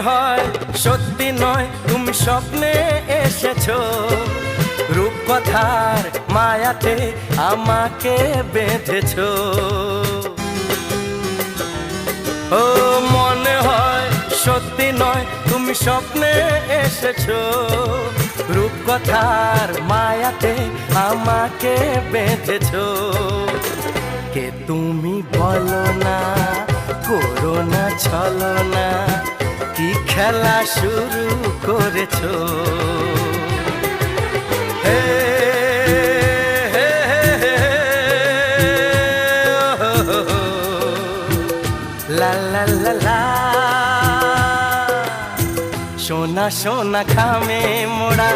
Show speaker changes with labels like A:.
A: হয় সত্যি নয় তুমি স্বপ্নে এসেছো, রূপকথার মায়াতে আমাকে বেঁধেছো। ও মনে হয় সত্যি নয় তুমি স্বপ্নে এসেছো, রূপকথার মায়াতে আমাকে বেঁধেছো। কে তুমি বলো না, করো না ছলনা, কি খেলা শুরু করেছো। হে হে হে লা লা লা লা, সোনা সোনা খামে মোড়া